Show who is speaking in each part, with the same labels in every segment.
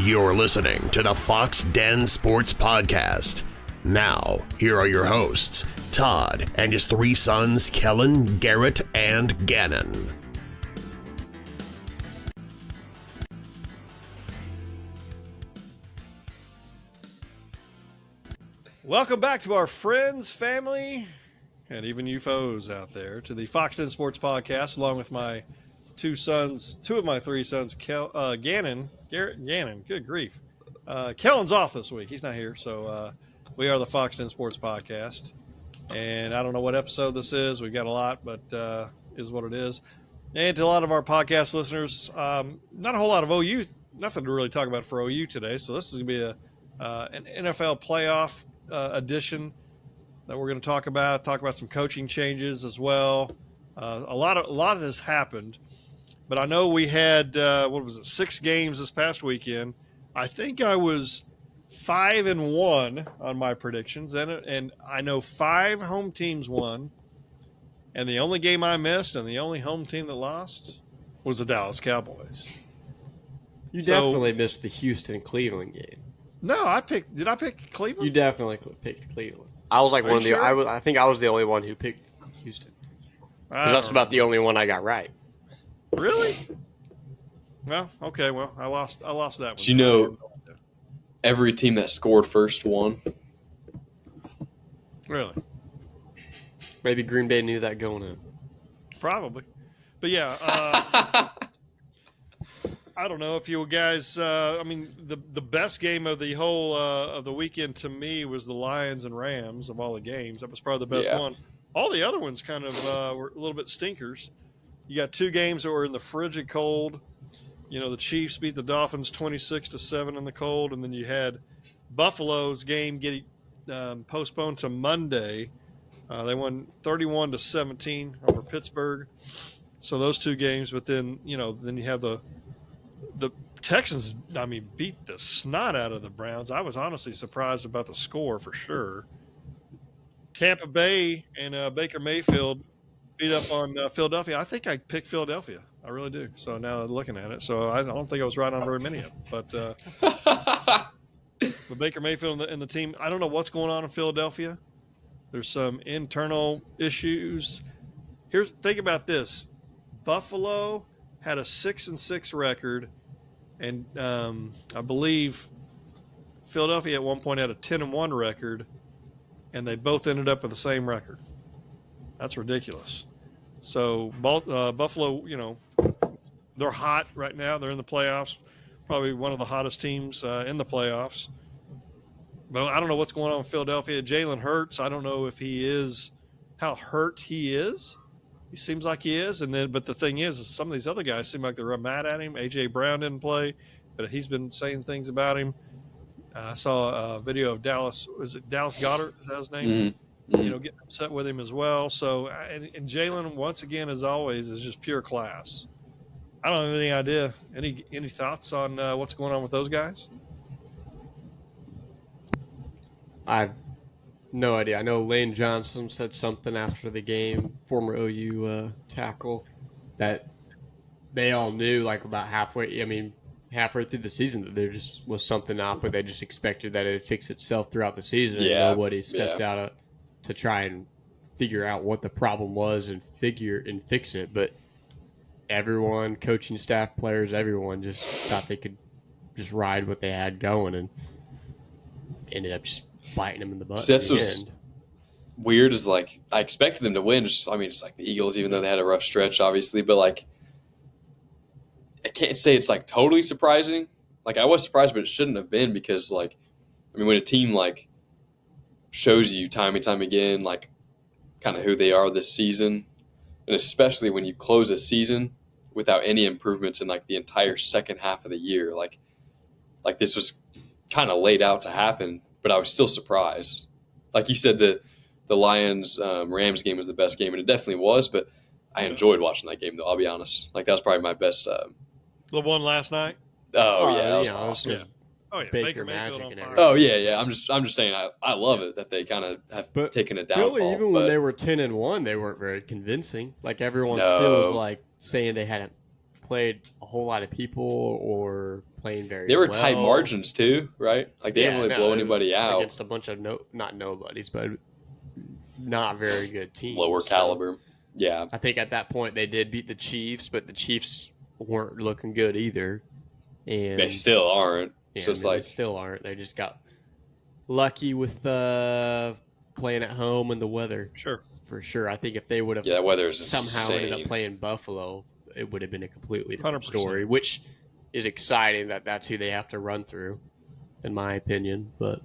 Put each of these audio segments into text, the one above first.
Speaker 1: You're listening to the Foxx Den Sports Podcast. Now, here are your hosts, Todd and his three sons, Kellen, Garrett, and Gannon.
Speaker 2: Welcome back to our friends, family, and even you foes out there to the Foxx Den Sports Podcast, along with my two of my three sons, Gannon, Garrett, Gannon. Good grief. Kellen's off this week. He's not here. So we are the Foxx Den Sports Podcast. And I don't know what episode this is. We've got a lot, but is what it is. And to a lot of our podcast listeners, not a whole lot of OU, nothing to really talk about for OU today. So this is going to be an NFL playoff edition that we're going to talk about some coaching changes as well. A lot has happened, but I know we had 6 games this past weekend. I think I was 5-1 on my predictions, and I know 5 home teams won, and the only game I missed and the only home team that lost was the Dallas Cowboys.
Speaker 3: You definitely missed the Houston-Cleveland game.
Speaker 2: No, did I pick Cleveland?
Speaker 3: You definitely picked Cleveland.
Speaker 4: I was like
Speaker 2: one of the.
Speaker 4: Sure? I think I was the only one who picked Houston. Because that's about the only one I got right.
Speaker 2: Really? Well, okay. Well, I lost that one.
Speaker 5: Do you know every team that scored first won?
Speaker 2: Really?
Speaker 4: Maybe Green Bay knew that going in.
Speaker 2: Probably. But yeah, I don't know if you guys. The best game of the whole of the weekend to me was the Lions and Rams of all the games. That was probably the best one. All the other ones kind of were a little bit stinkers. You got 2 games that were in the frigid cold. You know, the Chiefs beat the Dolphins 26-7 in the cold, and then you had Buffalo's game getting postponed to Monday. They won 31-17 over Pittsburgh. So those 2 games, but then you have the Texans, beat the snot out of the Browns. I was honestly surprised about the score for sure. Tampa Bay and Baker Mayfield beat up on Philadelphia. I think I picked Philadelphia. I really do. So now looking at it, so I don't think I was right on very many of them. But Baker Mayfield and the team, I don't know what's going on in Philadelphia. There's some internal issues. Think about this. Buffalo had a 6-6 record, and I believe Philadelphia at one point had a 10-1 record, and they both ended up with the same record. That's ridiculous. So Buffalo, they're hot right now. They're in the playoffs, probably one of the hottest teams in the playoffs. But I don't know what's going on in Philadelphia. Jalen Hurts, I don't know if how hurt he is. He seems like he is, but the thing is some of these other guys seem like they're mad at him. A.J. Brown didn't play, but he's been saying things about him. I saw a video of Dallas. Was it Dallas Goedert? Is that his name?
Speaker 5: Mm-hmm.
Speaker 2: Getting upset with him as well. So, and Jalen, once again, as always, is just pure class. I don't have any idea. Any thoughts on what's going on with those guys?
Speaker 3: I have no idea. I know Lane Johnson said something after the game, former OU tackle, that they all knew about halfway through the season that there just was something up, but they just expected that it'd fix itself throughout the season.
Speaker 5: Yeah.
Speaker 3: And nobody stepped out to try and figure out what the problem was and fix it. But everyone, coaching staff, players, everyone just thought they could just ride what they had going and ended up just biting them in the butt.
Speaker 5: So that's what's weird is I expected them to win. Just like the Eagles, even though they had a rough stretch, obviously. But I can't say it's totally surprising. I was surprised, but it shouldn't have been because when a team shows you time and time again kind of who they are this season, and especially when you close a season without any improvements in the entire second half of the year, this was kind of laid out to happen. But I was still surprised. Like you said, the Lions Rams game was the best game, and it definitely was. But I enjoyed watching that game, though. I'll be honest. That was probably my best.
Speaker 2: The one last night.
Speaker 5: Oh yeah, that was awesome.
Speaker 2: Yeah. Oh yeah, Baker Mayfield on fire.
Speaker 5: Oh yeah. I'm just saying. I love it that they kind of have taken a downfall.
Speaker 3: Really, even when they were 10-1, they weren't very convincing. Everyone still was saying they had a outplayed a whole lot of people or playing very
Speaker 5: They were
Speaker 3: well.
Speaker 5: tight margins too, right? Like they didn't really blow anybody out
Speaker 3: against a bunch of not nobodies, but not very good teams.
Speaker 5: Lower caliber. Yeah.
Speaker 3: I think at that point they did beat the Chiefs, but the Chiefs weren't looking good either. And
Speaker 5: They still aren't.
Speaker 3: yeah,
Speaker 5: So it's like
Speaker 3: they still aren't. They just got lucky with playing at home and the weather.
Speaker 2: Sure.
Speaker 3: For sure. I think if they would have
Speaker 5: that weather is
Speaker 3: somehow
Speaker 5: insane.
Speaker 3: ended up playing Buffalo, it would have been a completely different
Speaker 2: 100%.
Speaker 3: story, which is exciting that that's who they have to run through, in my opinion. But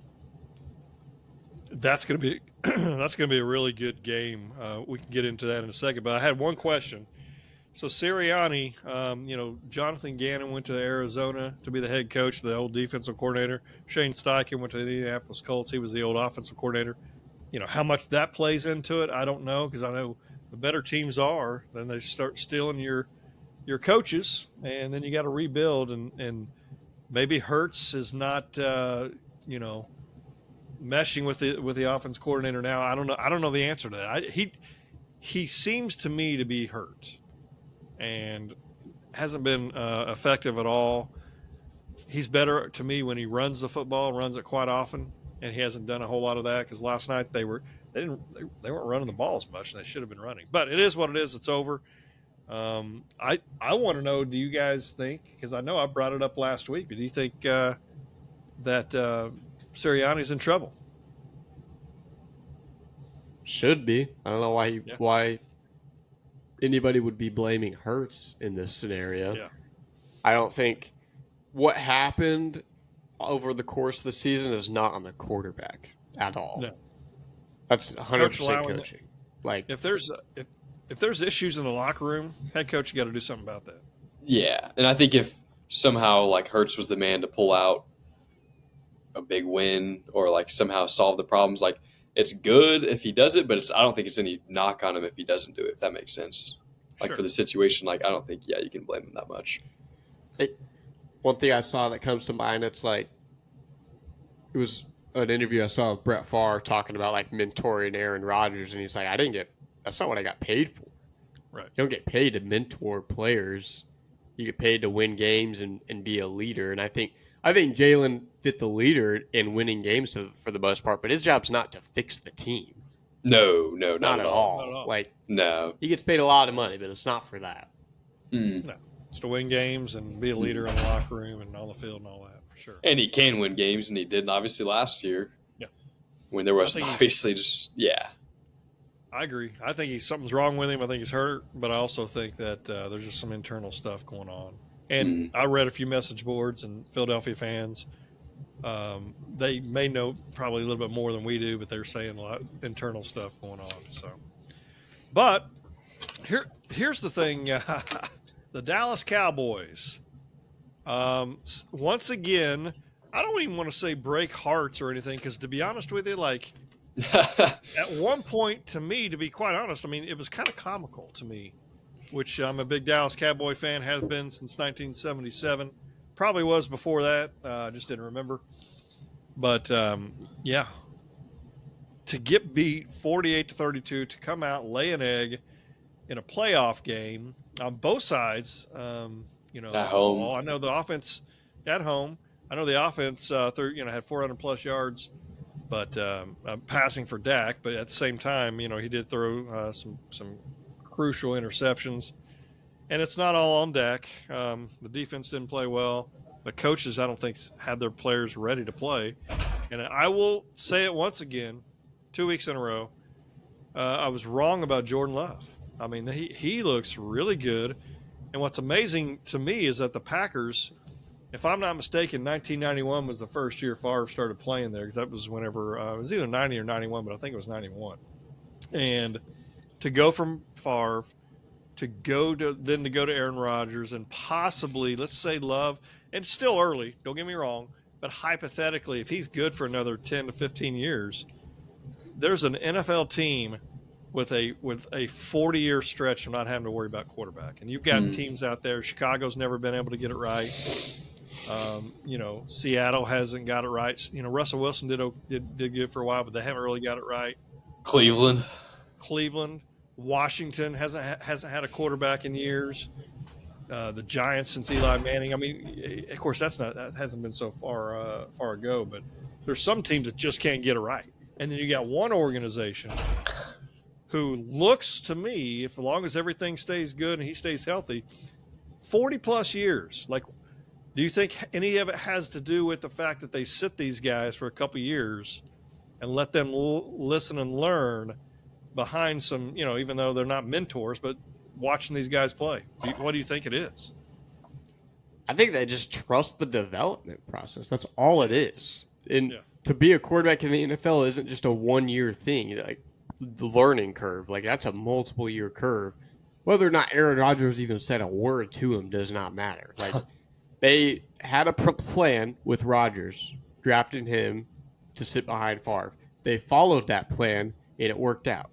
Speaker 2: that's going to be a really good game. We can get into that in a second. But I had one question. So Sirianni, Jonathan Gannon went to Arizona to be the head coach, the old defensive coordinator. Shane Steichen went to the Indianapolis Colts. He was the old offensive coordinator. How much that plays into it, I don't know, because I know the better teams are, then they start stealing your coaches, and then you got to rebuild. And maybe Hurts is not, meshing with the offense coordinator now. I don't know the answer to that. He seems to me to be hurt, and hasn't been effective at all. He's better to me when he runs the football, runs it quite often. And he hasn't done a whole lot of that because last night they weren't running the ball as much, and they should have been running. But it is what it is. It's over. I want to know, do you guys think, because I know I brought it up last week, but do you think that Sirianni's in trouble?
Speaker 3: should be. I don't know why anybody would be blaming Hurts in this scenario.
Speaker 2: Yeah.
Speaker 3: I don't think what happened over the course of the season is not on the quarterback at all.
Speaker 2: No.
Speaker 3: That's 100% coaching. Like
Speaker 2: if there's issues in the locker room, head coach, you got to do something about that.
Speaker 5: Yeah, and I think if somehow like Hurts was the man to pull out a big win or like somehow solve the problems, like it's good if he does it, but I don't think it's any knock on him if he doesn't do it, if that makes sense. Like
Speaker 2: Sure.
Speaker 5: for the situation, like I don't think you can blame him that much.
Speaker 3: One thing I saw that comes to mind, it's like it was an interview I saw of Brett Favre talking about like mentoring Aaron Rodgers, and he's like, that's not what I got paid for.
Speaker 2: Right.
Speaker 3: You don't get paid to mentor players. You get paid to win games and be a leader. And I think Jalen fit the leader in winning games for the most part, but his job's not to fix the team.
Speaker 5: No, not
Speaker 3: Not at all.
Speaker 2: Not at all.
Speaker 3: Like
Speaker 5: No.
Speaker 3: he gets paid a lot of money, but it's not for that.
Speaker 5: Mm.
Speaker 2: No, it's to win games and be a leader in the locker room and on the field and all that, for sure.
Speaker 5: And he can win games, and he did obviously last year.
Speaker 2: Yeah.
Speaker 5: When there was
Speaker 2: I think
Speaker 5: obviously
Speaker 2: I agree. I think something's wrong with him. I think he's hurt, but I also think that there's just some internal stuff going on. And I read a few message boards, and Philadelphia fans, they may know probably a little bit more than we do, but they're saying a lot of internal stuff going on. So, but here's the thing: the Dallas Cowboys. Once again, I don't even want to say break hearts or anything, because to be honest with you, like. At one point, to me, to be quite honest, I mean, it was kind of comical to me, which I'm a big Dallas Cowboy fan, has been since 1977. Probably was before that. I just didn't remember. But, yeah, to get beat 48-32, to come out, lay an egg in a playoff game on both sides,
Speaker 5: at home.
Speaker 2: I know the offense at home. I know the offense, had 400-plus yards. But passing for Dak, but at the same time, he did throw some crucial interceptions. And it's not all on Dak. The defense didn't play well. The coaches, I don't think, had their players ready to play. And I will say it once again, 2 weeks in a row, I was wrong about Jordan Love. I mean, he looks really good. And what's amazing to me is that the Packers – if I'm not mistaken, 1991 was the first year Favre started playing there, because that was whenever it was either 90 or 91, but I think it was 91. And to go from Favre to go to Aaron Rodgers and possibly, let's say, Love, and it's still early, don't get me wrong, but hypothetically, if he's good for another 10 to 15 years, there's an NFL team with a 40-year stretch of not having to worry about quarterback. And you've got teams out there. Chicago's never been able to get it right. Seattle hasn't got it right. Russell Wilson did good for a while, but they haven't really got it right.
Speaker 5: Cleveland,
Speaker 2: Washington hasn't had a quarterback in years. the Giants since Eli Manning. I mean, of course, that hasn't been so far ago, but there's some teams that just can't get it right. And then you got one organization who looks to me, if as long as everything stays good and he stays healthy, 40 plus years. Like, do you think any of it has to do with the fact that they sit these guys for a couple of years and let them listen and learn behind some, even though they're not mentors, but watching these guys play? What do you think it is?
Speaker 3: I think they just trust the development process. That's all it is. And to be a quarterback in the NFL isn't just a 1 year thing. Like, the learning curve, like, that's a multiple year curve. Whether or not Aaron Rodgers even said a word to him does not matter. Like, they had a plan with Rodgers, drafting him to sit behind Favre. They followed that plan, and it worked out.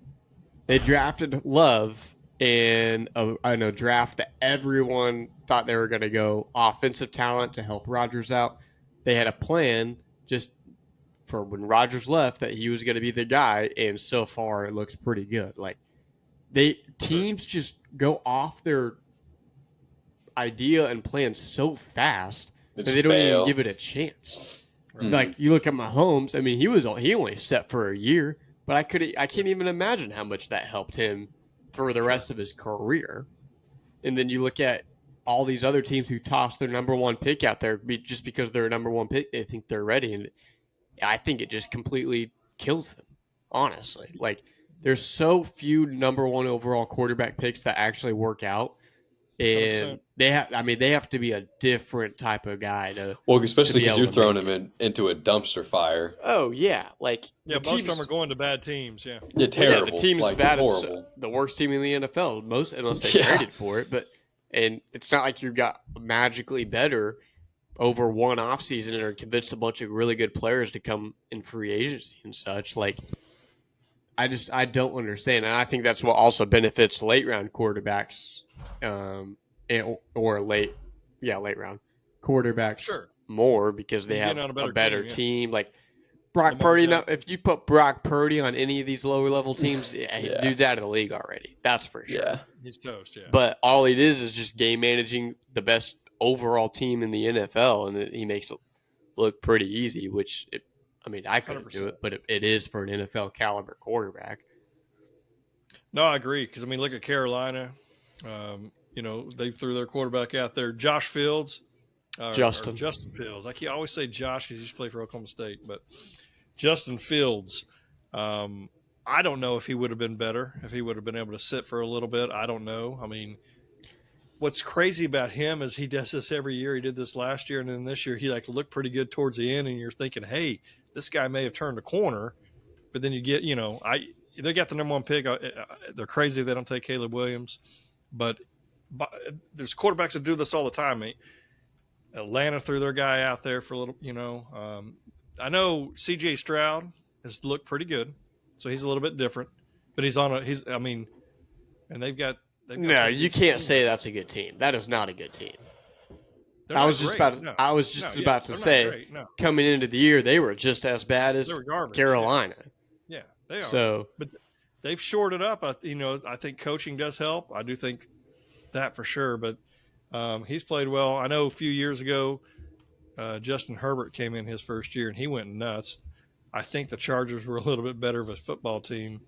Speaker 3: They drafted Love in a draft that everyone thought they were going to go offensive talent to help Rodgers out. They had a plan just for when Rodgers left that he was going to be the guy, and so far it looks pretty good. Like, teams just go off their idea and plan so fast that they don't even give it a chance. Mm-hmm. Like, you look at Mahomes. I mean, he only set for a year, but I can't even imagine how much that helped him for the rest of his career. And then you look at all these other teams who toss their number one pick out there just because they're a number one pick, they think they're ready, and I think it just completely kills them. Honestly, like, there's so few number one overall quarterback picks that actually work out. And 100%. they have to be a different type of guy to. Well,
Speaker 5: especially because you're throwing him into a dumpster fire.
Speaker 3: Oh yeah, like
Speaker 2: most of them are going to bad teams. Yeah,
Speaker 5: terrible.
Speaker 3: Yeah, the team's
Speaker 5: like,
Speaker 3: bad.
Speaker 5: Horrible.
Speaker 3: The worst team in the NFL, unless they traded for it. And it's not like you got magically better over one offseason and are convinced a bunch of really good players to come in free agency and such. Like, I don't understand, and I think that's what also benefits late round quarterbacks. Or late round quarterbacks more because they have a better team. Like Brock Purdy. Now, if you put Brock Purdy on any of these lower level teams, dude's out of the league already. That's for sure.
Speaker 5: Yeah,
Speaker 2: he's toast. Yeah,
Speaker 3: but all it is just game managing the best overall team in the NFL, and he makes it look pretty easy. I couldn't 100%. Do it, but it is for an NFL caliber quarterback.
Speaker 2: No, I agree. Because look at Carolina. They threw their quarterback out there, Josh Fields. Justin Fields. I always say Josh because he used to play for Oklahoma State, but Justin Fields. I don't know if he would have been better, if he would have been able to sit for a little bit. I don't know. What's crazy about him is he does this every year. He did this last year, and then this year he looked pretty good towards the end, and you're thinking, hey, this guy may have turned a corner. But then you get, they got the number one pick. They're crazy they don't take Caleb Williams. But there's quarterbacks that do this all the time. Atlanta threw their guy out there for a little, I know C.J. Stroud has looked pretty good, so he's a little bit different. But and they've got.
Speaker 3: No, you can't say that's a good team. That is not a good team. I was just about to say, coming into the year, they were just as bad as Carolina.
Speaker 2: Yeah, they are.
Speaker 3: So,
Speaker 2: but they've shored it up. I think coaching does help. I do think that for sure. But he's played well. I know a few years ago, Justin Herbert came in his first year, and he went nuts. I think the Chargers were a little bit better of a football team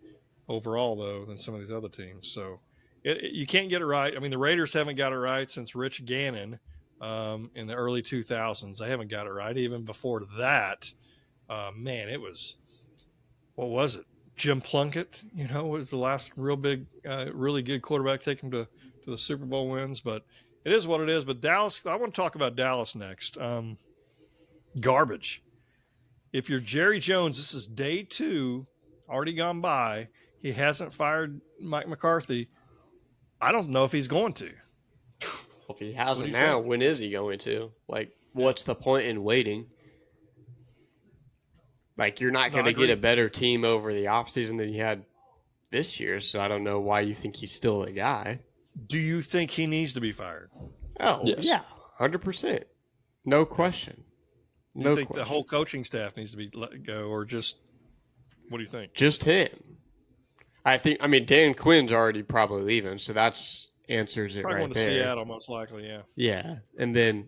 Speaker 2: overall, though, than some of these other teams. So you can't get it right. The Raiders haven't got it right since Rich Gannon in the early 2000s. They haven't got it right. Even before that, it was – what was it? Jim Plunkett, was the last real big, really good quarterback taking to the Super Bowl wins. But it is what it is. But Dallas, I want to talk about Dallas next. Garbage. If you're Jerry Jones, this is day 2, already gone by. He hasn't fired Mike McCarthy. I don't know if he's going to.
Speaker 3: Well, if he hasn't now, when is he going to? What's the point in waiting? You're not going to get a better team over the offseason than you had this year, so I don't know why you think he's still a guy.
Speaker 2: Do you think he needs to be fired?
Speaker 3: Oh, yes. Yeah, 100%. No question.
Speaker 2: Do you think the whole coaching staff needs to be let go, or just what do you think?
Speaker 3: Just him. I think, Dan Quinn's already probably leaving, so that's answers it
Speaker 2: Probably
Speaker 3: right
Speaker 2: going to
Speaker 3: there.
Speaker 2: Seattle, most likely, yeah.
Speaker 3: Yeah, and then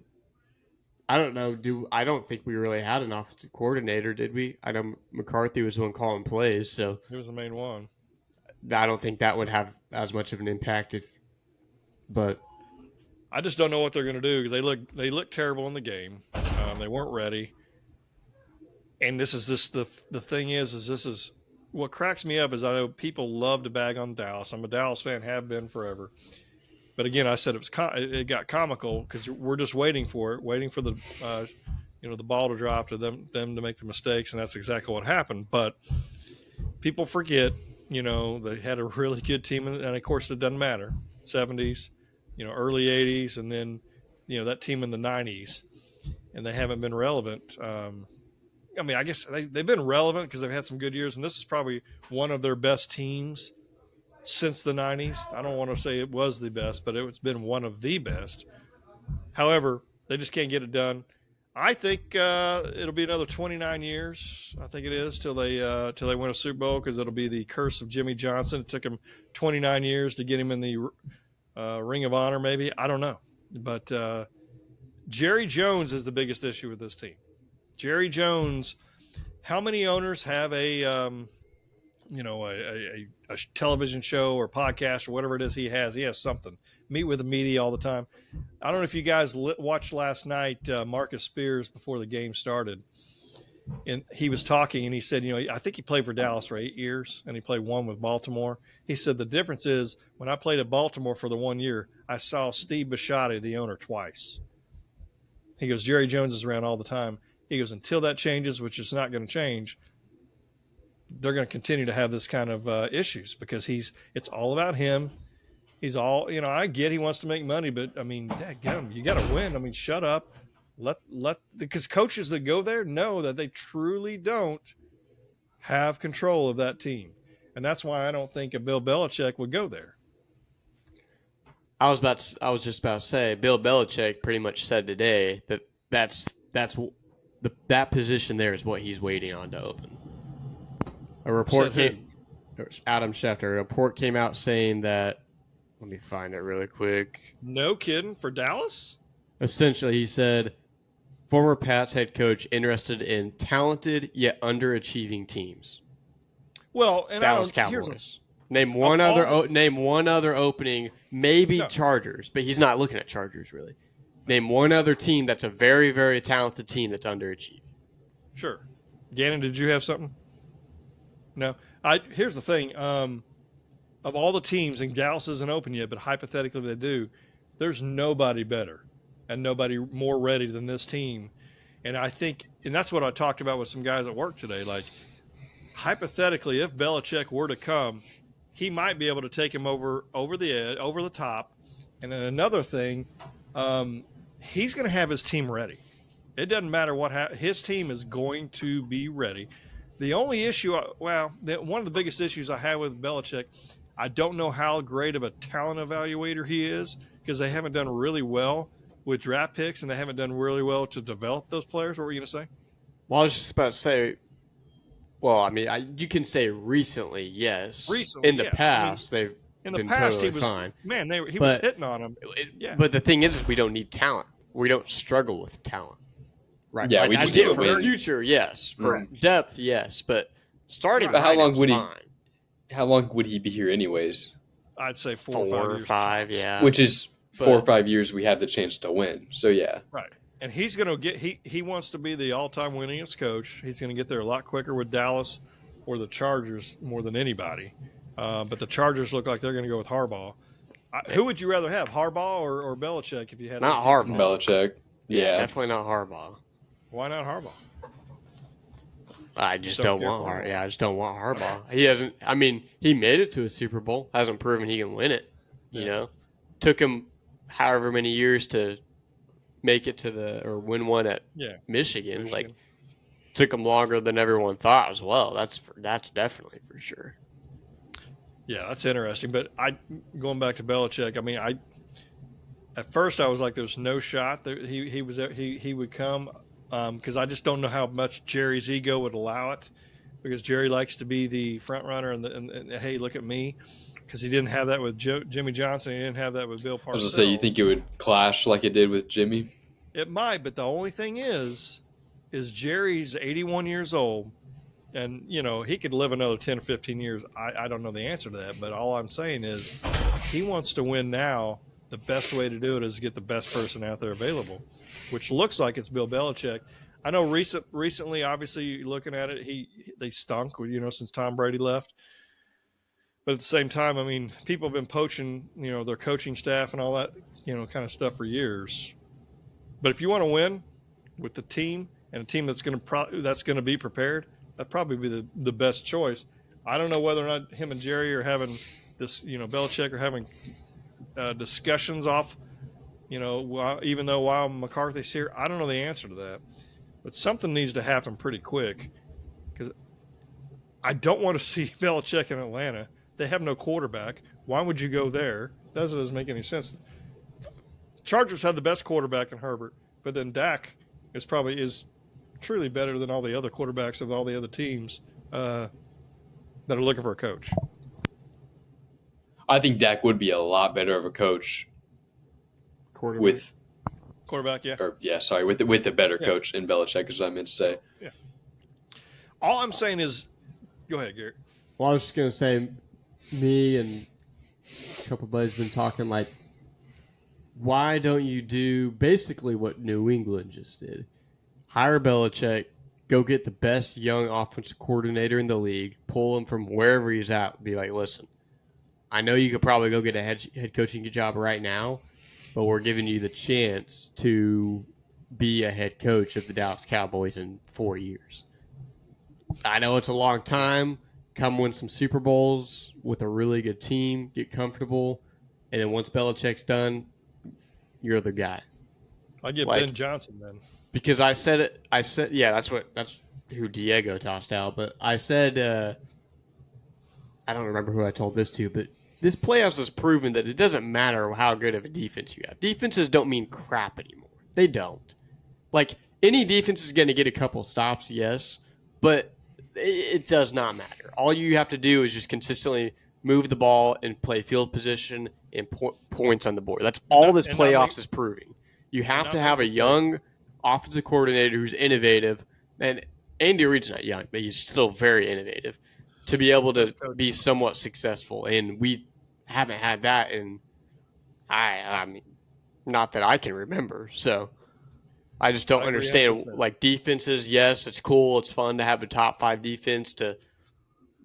Speaker 3: I don't know. I don't think we really had an offensive coordinator, did we? I know McCarthy was the one calling plays, so
Speaker 2: He was the main one.
Speaker 3: I don't think that would have as much of an impact. But
Speaker 2: I just don't know what they're going to do because they look terrible in the game. They weren't ready, and this is the thing is this is what cracks me up is I know people love to bag on Dallas. I'm a Dallas fan, have been forever. But again, I said it got comical because we're just waiting for the the ball to drop to them to make the mistakes, and that's exactly what happened. But people forget, they had a really good team, and of course it doesn't matter. 70s, early 80s, and then that team in the 90s, and they haven't been relevant. I guess they've been relevant because they've had some good years, and this is probably one of their best teams since the 90s. I don't want to say it was the best, but it's been one of the best. However, they just can't get it done. I think it'll be another 29 years. I think it is till they win a Super Bowl because it'll be the curse of Jimmy Johnson. It took him 29 years to get him in the Ring of Honor, maybe. I don't know. But Jerry Jones is the biggest issue with this team. Jerry Jones, how many owners have a television show or podcast or whatever it is he has? He has something. Meet with the media all the time. I don't know if you guys watched last night Marcus Spears before the game started. And he was talking and he said, I think he played for Dallas for 8 years and he played one with Baltimore. He said the difference is when I played at Baltimore for the 1 year, I saw Steve Bisciotti, the owner, twice. He goes, Jerry Jones is around all the time. He goes, until that changes, which is not going to change, they're going to continue to have this kind of issues because it's all about him. He's all, I get he wants to make money, but I mean, dadgum, you got to win. I mean, shut up. Because coaches that go there know that they truly don't have control of that team. And that's why I don't think a Bill Belichick would go there.
Speaker 3: I was just about to say, Bill Belichick pretty much said today that that position there is what he's waiting on to open. Adam Schefter, a report came out saying that, let me find it really quick.
Speaker 2: No kidding, for Dallas?
Speaker 3: Essentially, he said, former Pats head coach interested in talented yet underachieving teams.
Speaker 2: Well, and
Speaker 3: Dallas Cowboys. Name one other opening, maybe no. Chargers, but he's not looking at Chargers really. Name one other team that's a very, very talented team that's underachieving.
Speaker 2: Sure. Gannon, did you have something? No. Here's the thing. Of all the teams, and Dallas isn't open yet, but hypothetically they do, there's nobody better and nobody more ready than this team. And I think, and that's what I talked about with some guys at work today, like hypothetically, if Belichick were to come, he might be able to take him over the edge, over the top. And then another thing, he's going to have his team ready. It doesn't matter his team is going to be ready. The only issue, one of the biggest issues I have with Belichick, I don't know how great of a talent evaluator he is because they haven't done really well with draft picks and they haven't done really well to develop those players. What were you going to say?
Speaker 3: Well, I was just about to say, you can say recently, yes.
Speaker 2: Recently,
Speaker 3: in the past, they've been totally fine.
Speaker 2: Man, he was hitting on them.
Speaker 3: But the thing is we don't need talent. We don't struggle with talent. Right.
Speaker 5: Yeah,
Speaker 3: we just get it for future, yes. For depth, yes. But starting,
Speaker 5: but how long would he be here anyways?
Speaker 2: I'd say 4 or
Speaker 3: 5 years. Yeah.
Speaker 5: Which is 4 or 5 years we have the chance to win. So yeah.
Speaker 2: Right. And he's going to get he wants to be the all-time winningest coach. He's going to get there a lot quicker with Dallas or the Chargers more than anybody. But the Chargers look like they're going to go with Harbaugh. Who would you rather have, Harbaugh or Belichick if you had
Speaker 3: Not Harbaugh.
Speaker 5: Belichick. Yeah.
Speaker 3: Definitely not Harbaugh.
Speaker 2: Why not Harbaugh?
Speaker 3: I just don't want Harbaugh. Yeah, I just don't want Harbaugh. He hasn't. I mean, he made it to a Super Bowl. Hasn't proven he can win it. You know, took him however many years to make it to win one at Michigan. Like, took him longer than everyone thought as well. That's definitely for sure.
Speaker 2: Yeah, that's interesting. But going back to Belichick. I mean, at first I was like, there's no shot that he would come. Because I just don't know how much Jerry's ego would allow it. because Jerry likes to be the front runner and hey, look at me, because he didn't have that with Jimmy Johnson. He didn't have that with Bill Parcells.
Speaker 5: I was going to say, you think it would clash like it did with Jimmy?
Speaker 2: It might, but the only thing is Jerry's 81 years old, and, you know, he could live another 10 or 15 years. I don't know the answer to that, but all I'm saying is he wants to win now. The best way to do it is to get the best person out there available, which looks like it's Bill Belichick. I know recently, obviously, looking at it, they stunk, you know, since Tom Brady left. But at the same time, I mean, people have been poaching, you know, their coaching staff and all that, you know, kind of stuff for years. But if you want to win with the team and a team that's going to be prepared, that'd probably be the best choice. I don't know whether or not him and Jerry are having this, you know, Belichick are having discussions off, you know, while McCarthy's here. I don't know the answer to that. But something needs to happen pretty quick, because I don't want to see Belichick in Atlanta. They have no quarterback. Why would you go there? That doesn't make any sense. Chargers have the best quarterback in Herbert, but then Dak is truly better than all the other quarterbacks of all the other teams that are looking for a coach.
Speaker 5: I think Dak would be a lot better of a coach with
Speaker 2: quarterback, yeah.
Speaker 5: With a better coach in Belichick, is what I meant to say.
Speaker 2: Yeah. All I'm saying is, go ahead, Garrett.
Speaker 3: Well, I was just going to say, me and a couple of buddies been talking, like, why don't you do basically what New England just did? Hire Belichick, go get the best young offensive coordinator in the league, pull him from wherever he's at, be like, listen, I know you could probably go get a head coaching job right now, but we're giving you the chance to be a head coach of the Dallas Cowboys in 4 years. I know it's a long time. Come win some Super Bowls with a really good team, get comfortable, and then once Belichick's done, you're the guy.
Speaker 2: I'll get Ben Johnson then.
Speaker 3: Because I said, yeah, that's who Diego tossed out. But I said, I don't remember who I told this to, but this playoffs has proven that it doesn't matter how good of a defense you have. Defenses don't mean crap anymore. They don't. Like, any defense is going to get a couple stops, yes, but it does not matter. All you have to do is just consistently move the ball and play field position and points on the board. That's all this playoffs is proving. You have to have a young offensive coordinator who's innovative, and Andy Reid's not young, but he's still very innovative, to be able to be somewhat successful. And we haven't had that in, I mean, not that I can remember. So I just don't understand. 100%. Like, defenses, yes, it's cool. It's fun to have a top 5 defense to,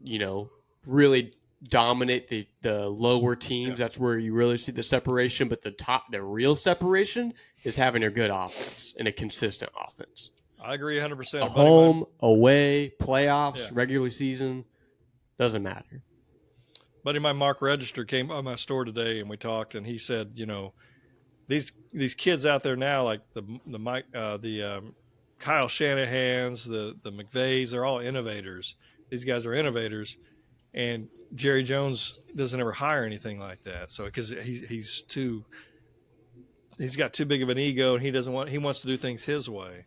Speaker 3: you know, really dominate the lower teams. Yeah. That's where you really see the separation. But the real separation is having a good offense and a consistent offense.
Speaker 2: I agree 100%.
Speaker 3: Home, away, playoffs, regular season, doesn't matter.
Speaker 2: Buddy of mine, Mark Register, came by my store today and we talked, and he said, you know, these kids out there now, like the Kyle Shanahans, the McVays, they're all innovators. These guys are innovators, and Jerry Jones doesn't ever hire anything like that. So because he's got too big of an ego, and he wants to do things his way.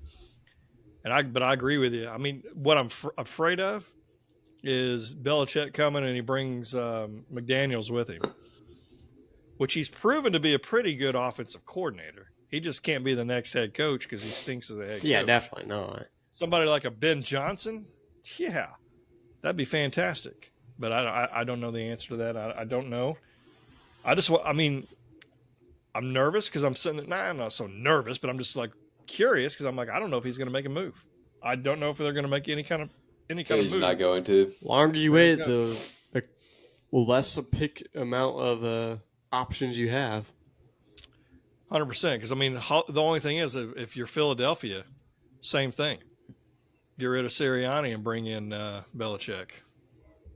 Speaker 2: But I agree with you. I mean, what I'm afraid of is Belichick coming and he brings McDaniels with him, which he's proven to be a pretty good offensive coordinator. He just can't be the next head coach because he stinks as a head coach.
Speaker 3: Yeah, definitely. No.
Speaker 2: Somebody like a Ben Johnson, yeah, that'd be fantastic. But I don't know the answer to that. I don't know. I'm nervous because I'm sitting there. I'm not so nervous, but I'm just like curious because I'm like, I don't know if he's going to make a move. I don't know if they're going to make any kind of move.
Speaker 5: He's not going to.
Speaker 3: The longer you wait, the less a pick amount of options you have.
Speaker 2: 100%. Because, I mean, the only thing is, if you're Philadelphia, same thing. Get rid of Sirianni and bring in Belichick.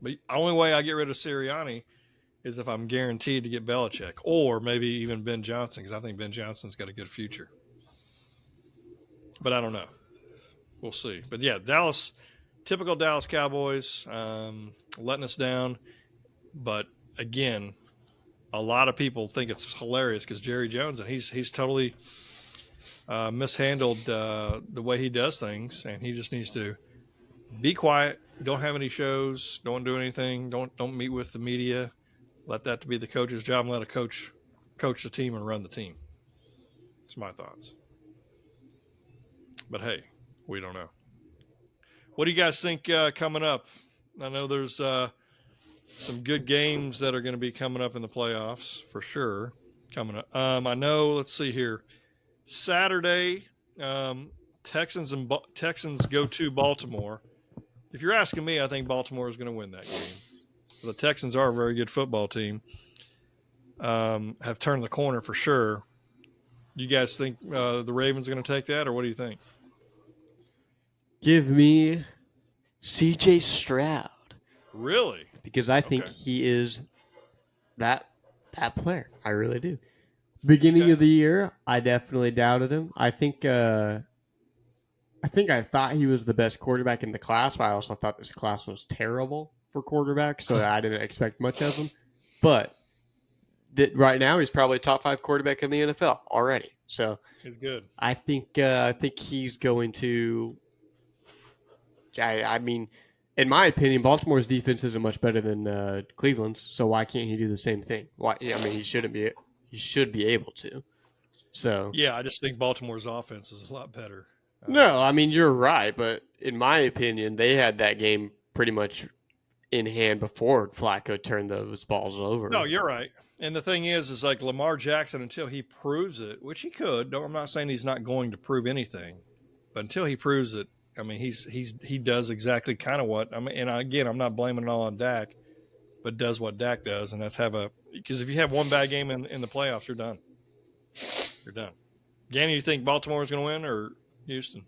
Speaker 2: But the only way I get rid of Sirianni is if I'm guaranteed to get Belichick, or maybe even Ben Johnson, because I think Ben Johnson's got a good future. But I don't know. We'll see. But, yeah, typical Dallas Cowboys, letting us down. But, again, a lot of people think it's hilarious because Jerry Jones, and he's totally mishandled the way he does things, and he just needs to be quiet Don't have any shows. Don't do anything. Don't meet with the media. Let that be the coach's job, and let a coach the team and run the team. That's my thoughts. But hey, we don't know. What do you guys think coming up? I know there's some good games that are going to be coming up in the playoffs for sure. Coming up, I know. Let's see here. Saturday, Texans go to Baltimore. If you're asking me, I think Baltimore is going to win that game. The Texans are a very good football team. Have turned the corner for sure. You guys think the Ravens are going to take that, or what do you think?
Speaker 3: Give me C.J. Stroud.
Speaker 2: Really?
Speaker 3: Because I think he is that player. I really do. Beginning of the year, I definitely doubted him. I think I thought he was the best quarterback in the class, but I also thought this class was terrible for quarterbacks, so I didn't expect much of him. But right now, he's probably top 5 quarterback in the NFL already. So
Speaker 2: he's good.
Speaker 3: I think he's going to. I mean, in my opinion, Baltimore's defense isn't much better than Cleveland's. So why can't he do the same thing? Why? I mean, he shouldn't be. He should be able to. So
Speaker 2: yeah, I just think Baltimore's offense is a lot better.
Speaker 3: No, I mean, you're right, but in my opinion, they had that game pretty much in hand before Flacco turned those balls over.
Speaker 2: No, you're right. And the thing is like Lamar Jackson, until he proves it, which he could. I'm not saying he's not going to prove anything, but until he proves it, I mean, he does exactly kind of what. I mean, and again, I'm not blaming it all on Dak, but does what Dak does, and that's because if you have one bad game in the playoffs, you're done. You're done. Ganny, you think Baltimore is going to win or Houston?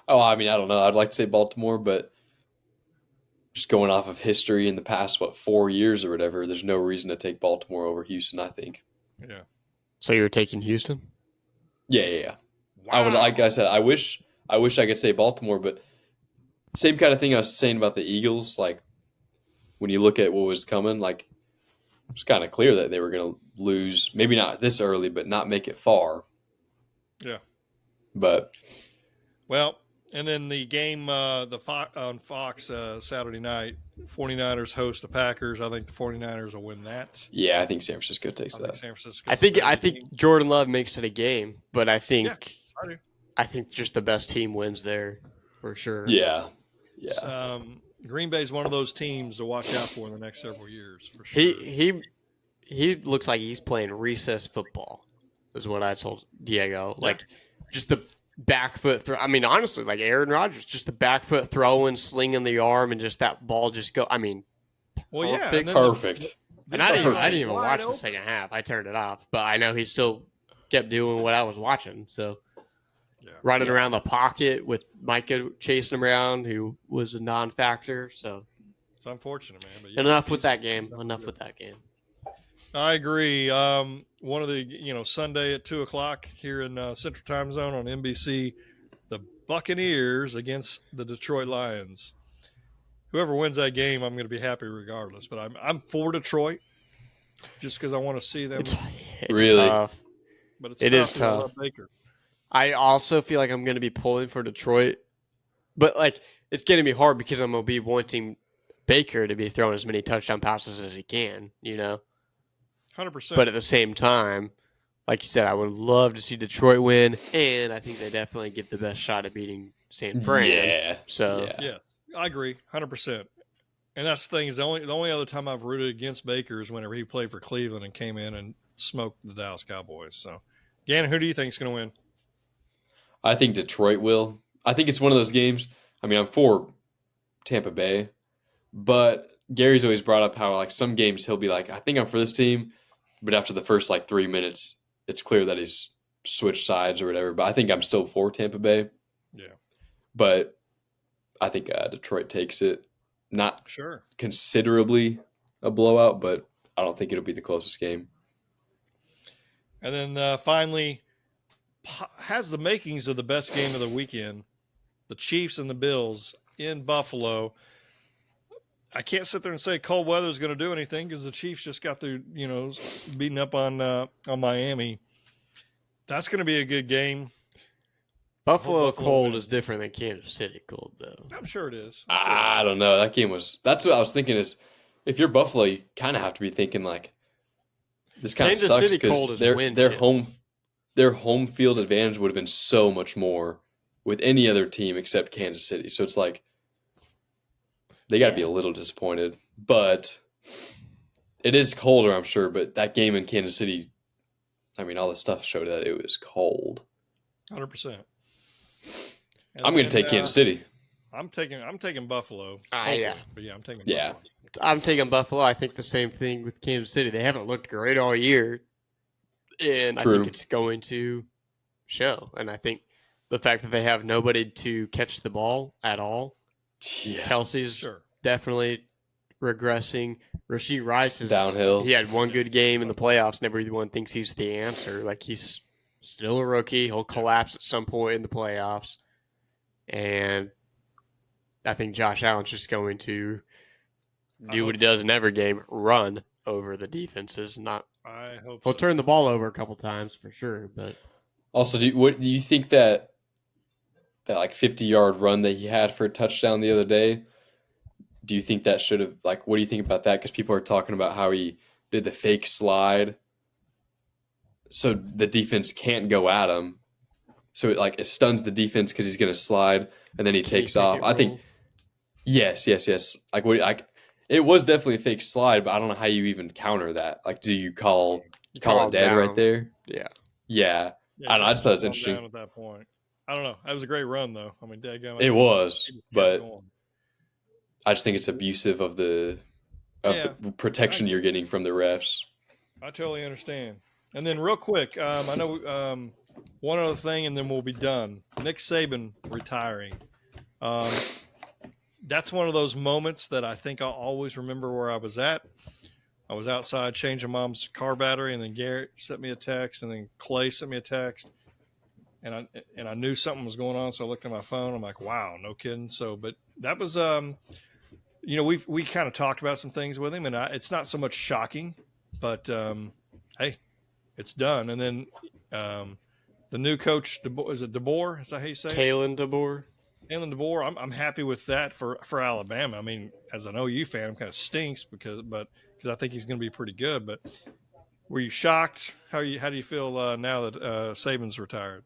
Speaker 5: Oh, I mean, I don't know. I'd like to say Baltimore, but just going off of history in the past, 4 years or whatever, there's no reason to take Baltimore over Houston, I think.
Speaker 2: Yeah.
Speaker 3: So you're taking Houston?
Speaker 5: Yeah.
Speaker 2: Wow.
Speaker 5: I would, like I said, I wish I could say Baltimore, but same kind of thing I was saying about the Eagles. Like, when you look at what was coming, like, it's kind of clear that they were going to lose, maybe not this early, but not make it far.
Speaker 2: Yeah.
Speaker 5: But
Speaker 2: well, and then the game on Fox Saturday night, 49ers host the Packers. I think the 49ers will win that.
Speaker 5: Yeah, I think San Francisco takes that.
Speaker 2: San Francisco.
Speaker 3: I think Jordan Love makes it a game, but I think
Speaker 2: I do.
Speaker 3: I think just the best team wins there for sure.
Speaker 5: Yeah.
Speaker 2: Green Bay is one of those teams to watch out for in the next several years, for sure.
Speaker 3: He looks like he's playing recess football, is what I told Diego. Like, just the back foot throw. I mean, honestly, like Aaron Rodgers, just the back foot throwing, slinging the arm, and just that ball just go. I mean,
Speaker 2: well,
Speaker 3: perfect.
Speaker 2: Yeah,
Speaker 5: perfect.
Speaker 3: And I didn't even watch the second half. I turned it off, but I know he still kept doing what I was watching. So, running around the pocket with Micah chasing him around, who was a non-factor. So,
Speaker 2: it's unfortunate, man. But
Speaker 3: enough with that game.
Speaker 2: I agree. One of the, Sunday at 2:00 here in Central Time Zone on NBC, the Buccaneers against the Detroit Lions. Whoever wins that game, I'm going to be happy regardless. But I'm for Detroit, just because I want to see them.
Speaker 3: It's
Speaker 5: really
Speaker 3: tough.
Speaker 2: But
Speaker 3: it is tough.
Speaker 2: Baker.
Speaker 3: I also feel like I'm going to be pulling for Detroit, but like it's going to be hard because I'm going to be wanting Baker to be throwing as many touchdown passes as he can,
Speaker 2: 100%.
Speaker 3: But at the same time, like you said, I would love to see Detroit win, and I think they definitely get the best shot at beating San Fran.
Speaker 5: Yeah.
Speaker 3: So
Speaker 2: yeah, I agree, 100%. And that's the thing is the only other time I've rooted against Baker is whenever he played for Cleveland and came in and smoked the Dallas Cowboys. So, Gannon, who do you think is going to win?
Speaker 5: I think Detroit will. I think it's one of those games. I mean, I'm for Tampa Bay, but Gary's always brought up how like some games he'll be like, I think I'm for this team, but after the first 3 minutes, it's clear that he's switched sides or whatever. But I think I'm still for Tampa Bay.
Speaker 2: Yeah.
Speaker 5: But I think Detroit takes it. Not considerably a blowout, but I don't think it'll be the closest game.
Speaker 2: And then finally, has the makings of the best game of the weekend, the Chiefs and the Bills in Buffalo. I can't sit there and say cold weather is going to do anything because the Chiefs just got through, beating up on Miami. That's going to be a good game.
Speaker 3: Buffalo cold is different than Kansas City cold, though.
Speaker 2: I'm sure it is.
Speaker 5: I don't know. That game was. That's what I was thinking. Is if you're Buffalo, you kind of have to be thinking like, this kind of sucks because their home field advantage would have been so much more with any other team except Kansas City. So it's like they got to be a little disappointed, but it is colder, I'm sure. But that game in Kansas City, I mean, all the stuff showed that it was cold.
Speaker 2: 100%.
Speaker 5: I'm going to take Kansas City.
Speaker 2: I'm taking Buffalo.
Speaker 3: Yeah.
Speaker 2: But yeah, I'm taking
Speaker 5: Yeah.
Speaker 2: Buffalo.
Speaker 3: I'm taking Buffalo. I think the same thing with Kansas City. They haven't looked great all year, and
Speaker 5: True.
Speaker 3: I think it's going to show. And I think the fact that they have nobody to catch the ball at all, Kelsey's definitely regressing. Rashee Rice is
Speaker 5: downhill.
Speaker 3: He had one good game in the playoffs, and everyone thinks he's the answer. Like, he's still a rookie. He'll collapse at some point in the playoffs. And I think Josh Allen's just going to do what he does in every game, run over the defenses.
Speaker 2: I hope
Speaker 3: He'll turn the ball over a couple times for sure. But
Speaker 5: also, do you think that like 50-yard run that he had for a touchdown the other day, do you think that should have, like, what do you think about that? Because people are talking about how he did the fake slide so the defense can't go at him. So it stuns the defense because he's going to slide and then he takes off. I think yes. It was definitely a fake slide, but I don't know how you even counter that. Like, do you call it dead down right there? Yeah. I don't know. I just thought it was interesting.
Speaker 2: At that point, I don't know. That was a great run, though. I mean,
Speaker 5: it was, but I just think it's abusive of the protection you're getting from the refs.
Speaker 2: I totally understand. And then real quick, I know one other thing, and then we'll be done. Nick Saban retiring. That's one of those moments that I think I'll always remember where I was at. I was outside changing Mom's car battery, and then Garrett sent me a text, and then Clay sent me a text, and I knew something was going on, so I looked at my phone. I'm like, wow, no kidding. So, but that was, we kind of talked about some things with him, and it's not so much shocking, but hey, it's done. And then the new coach, is it DeBoer? Is that how you say it?
Speaker 3: Kalen DeBoer.
Speaker 2: Kalen DeBoer, I'm happy with that for Alabama. I mean, as an OU fan, I'm kind of stinks because I think he's going to be pretty good. But were you shocked? How do you feel now that Saban's retired?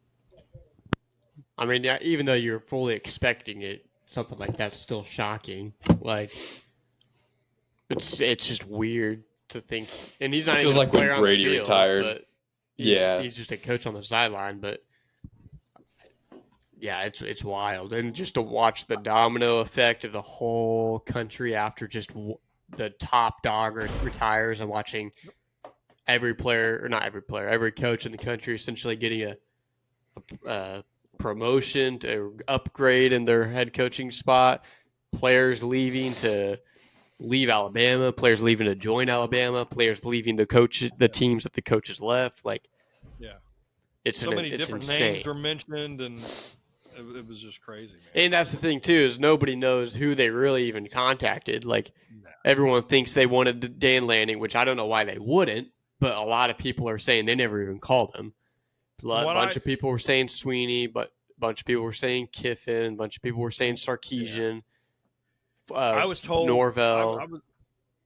Speaker 3: I mean, even though you're fully expecting it, something like that's still shocking. Like, it's just weird to think. And he's not. It
Speaker 5: feels
Speaker 3: even
Speaker 5: like when Brady
Speaker 3: field,
Speaker 5: retired.
Speaker 3: He's just a coach on the sideline, but. Yeah, it's wild. And just to watch the domino effect of the whole country after just the top dog retires and watching every coach in the country essentially getting a promotion to upgrade in their head coaching spot, players leaving to leave Alabama, players leaving to join Alabama, players leaving the teams that the coaches left. Like,
Speaker 2: yeah,
Speaker 3: it's
Speaker 2: many different
Speaker 3: insane.
Speaker 2: Names were mentioned and. It was just crazy, man.
Speaker 3: And that's the thing, too, is nobody knows who they really even contacted. Like, everyone thinks they wanted Dan Lanning, which I don't know why they wouldn't, but a lot of people are saying they never even called him. A bunch of people were saying Sweeney, but a bunch of people were saying Kiffin, a bunch of people were saying Sarkisian.
Speaker 2: I was told
Speaker 3: Norvell.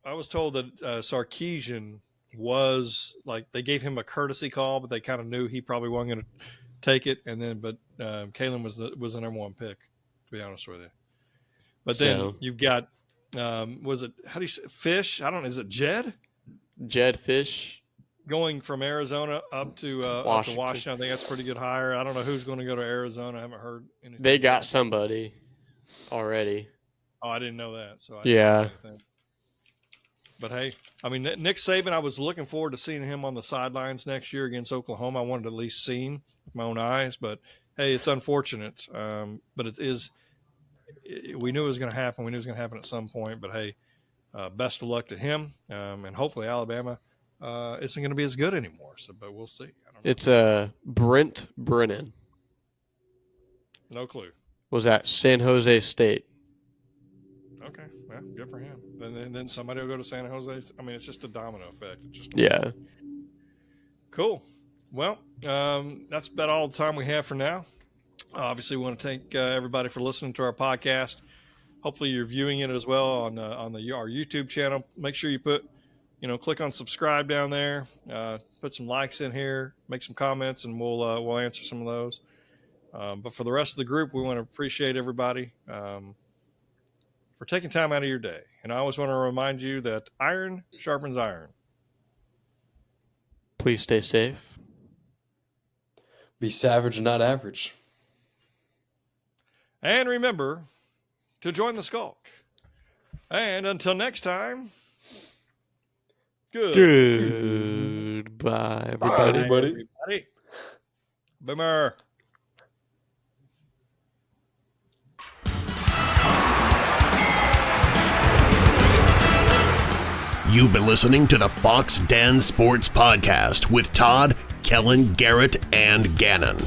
Speaker 2: I was told that Sarkisian was, like, they gave him a courtesy call, but they kind of knew he probably wasn't going to take it, but Kalen was the number one pick, to be honest with you. But then you've got was it, how do you say, Fish? Is it Jed?
Speaker 3: Jed Fish
Speaker 2: going from Arizona up to Washington. I think that's a pretty good hire. I don't know who's going to go to Arizona. I haven't heard anything.
Speaker 3: They got somebody already.
Speaker 2: Oh, I didn't know that. So
Speaker 3: yeah.
Speaker 2: But hey, I mean, Nick Saban, I was looking forward to seeing him on the sidelines next year against Oklahoma. I wanted to at least see him with my own eyes. But hey, it's unfortunate. But it is. We knew it was going to happen. We knew it was going to happen at some point. But hey, best of luck to him. And hopefully Alabama isn't going to be as good anymore. So, but we'll see. I don't know.
Speaker 3: It's Brent Brennan.
Speaker 2: No clue.
Speaker 3: Was at San Jose State.
Speaker 2: Okay, well, good for him. Then somebody will go to San Jose. I mean, it's just a domino effect. It's just
Speaker 3: yeah.
Speaker 2: Cool. Well, that's about all the time we have for now. Obviously, we want to thank everybody for listening to our podcast. Hopefully, you're viewing it as well on our YouTube channel. Make sure you click on subscribe down there. Put some likes in here, make some comments, and we'll answer some of those. But for the rest of the group, we want to appreciate everybody for taking time out of your day. And I always want to remind you that iron sharpens iron.
Speaker 3: Please stay safe.
Speaker 5: Be savage and not average.
Speaker 2: And remember to join the skulk. And until next time,
Speaker 3: goodbye, everybody.
Speaker 5: Bye, everybody.
Speaker 2: Boomer.
Speaker 1: You've been listening to the Foxx Den Sports Podcast with Todd, Kellen, Garrett, and Gannon.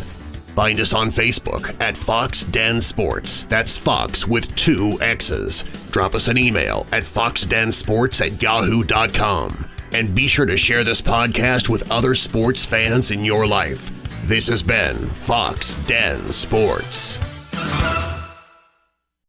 Speaker 1: Find us on Facebook at Foxx Den Sports. That's Fox with 2 X's. Drop us an email at foxdensports@yahoo.com. And be sure to share this podcast with other sports fans in your life. This has been Foxx Den Sports.